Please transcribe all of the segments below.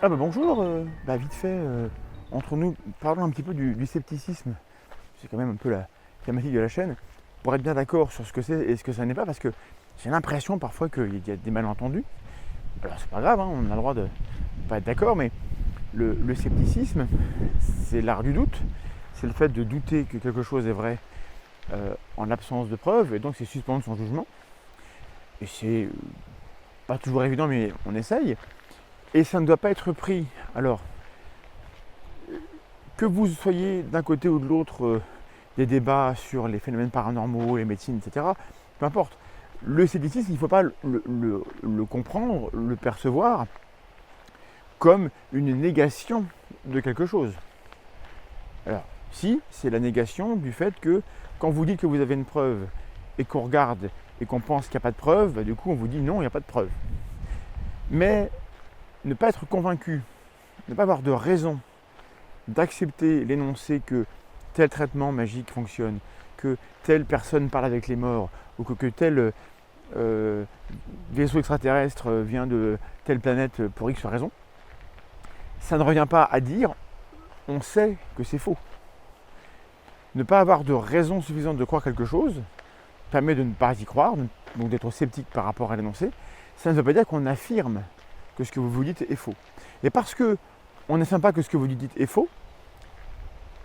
Ah bah bonjour, vite fait, entre nous, parlons un petit peu du scepticisme. C'est quand même un peu la thématique de la chaîne. Pour être bien d'accord sur ce que c'est et ce que ça n'est pas, parce que j'ai l'impression parfois qu'il y a des malentendus. Alors c'est pas grave, hein, on a le droit de pas être d'accord, mais le scepticisme, c'est l'art du doute. C'est le fait de douter que quelque chose est vrai en l'absence de preuves, et donc c'est suspendre son jugement. Et c'est pas toujours évident, mais on essaye. Et ça ne doit pas être pris. Alors, que vous soyez d'un côté ou de l'autre des débats sur les phénomènes paranormaux, les médecines, etc., peu importe. Le scepticisme, il ne faut pas le comprendre, le percevoir comme une négation de quelque chose. Alors, si, c'est la négation du fait que quand vous dites que vous avez une preuve et qu'on regarde et qu'on pense qu'il n'y a pas de preuve, du coup on vous dit non, il n'y a pas de preuve. Mais ne pas être convaincu, ne pas avoir de raison d'accepter l'énoncé que tel traitement magique fonctionne, que telle personne parle avec les morts, ou que tel vaisseau extraterrestre vient de telle planète pour X raison, ça ne revient pas à dire on sait que c'est faux. Ne pas avoir de raison suffisante de croire quelque chose permet de ne pas y croire, donc d'être sceptique par rapport à l'énoncé. Ça ne veut pas dire qu'on affirme que ce que vous dites est faux. Et parce qu'on n'affirme pas que ce que vous dites est faux,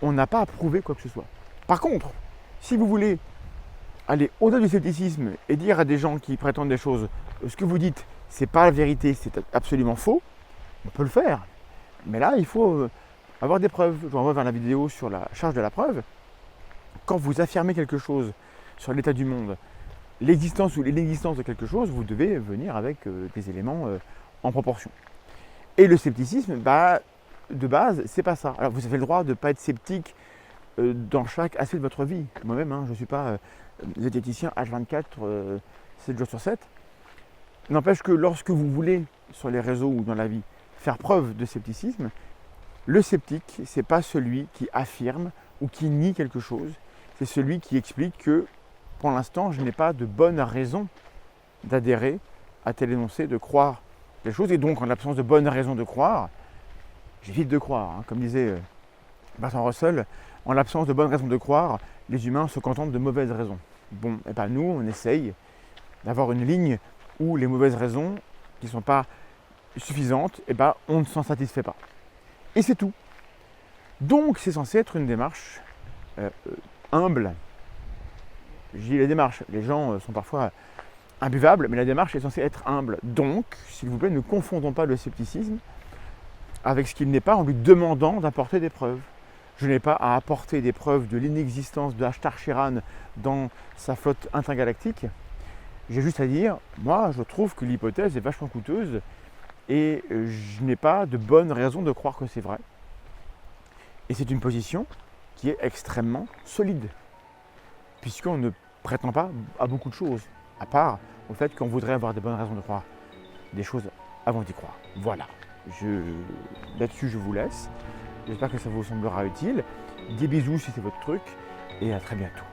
on n'a pas à prouver quoi que ce soit. Par contre, si vous voulez aller au-delà du scepticisme et dire à des gens qui prétendent des choses, ce que vous dites, c'est pas la vérité, c'est absolument faux, on peut le faire. Mais là, il faut avoir des preuves. Je vous renvoie vers la vidéo sur la charge de la preuve. Quand vous affirmez quelque chose sur l'état du monde, l'existence ou l'inexistence de quelque chose, vous devez venir avec des éléments en proportion. Et le scepticisme, de base, c'est pas ça. Alors vous avez le droit de ne pas être sceptique dans chaque aspect de votre vie. Moi-même, je ne suis pas zététicien H24, 7 jours sur 7. N'empêche que lorsque vous voulez, sur les réseaux ou dans la vie, faire preuve de scepticisme, le sceptique, c'est pas celui qui affirme ou qui nie quelque chose, c'est celui qui explique que, pour l'instant, je n'ai pas de bonne raison d'adhérer à tel énoncé, de croire telle chose, et donc en l'absence de bonne raison de croire, j'évite de croire. Comme disait Bertrand Russell, en l'absence de bonnes raisons de croire, les humains se contentent de mauvaises raisons. Bon, et nous, on essaye d'avoir une ligne où les mauvaises raisons, qui ne sont pas suffisantes, on ne s'en satisfait pas. Et c'est tout. Donc, c'est censé être une démarche humble. Je dis la démarche, les gens sont parfois imbuvables, mais la démarche est censée être humble. Donc, s'il vous plaît, ne confondons pas le scepticisme avec ce qu'il n'est pas en lui demandant d'apporter des preuves. Je n'ai pas à apporter des preuves de l'inexistence de Ashtar Shiran dans sa flotte intergalactique. J'ai juste à dire, moi, je trouve que l'hypothèse est vachement coûteuse et je n'ai pas de bonne raison de croire que c'est vrai. Et c'est une position qui est extrêmement solide, puisqu'on ne prétend pas à beaucoup de choses, à part au fait qu'on voudrait avoir des bonnes raisons de croire des choses avant d'y croire. Voilà. Là-dessus, je vous laisse. J'espère que ça vous semblera utile. Des bisous si c'est votre truc et à très bientôt.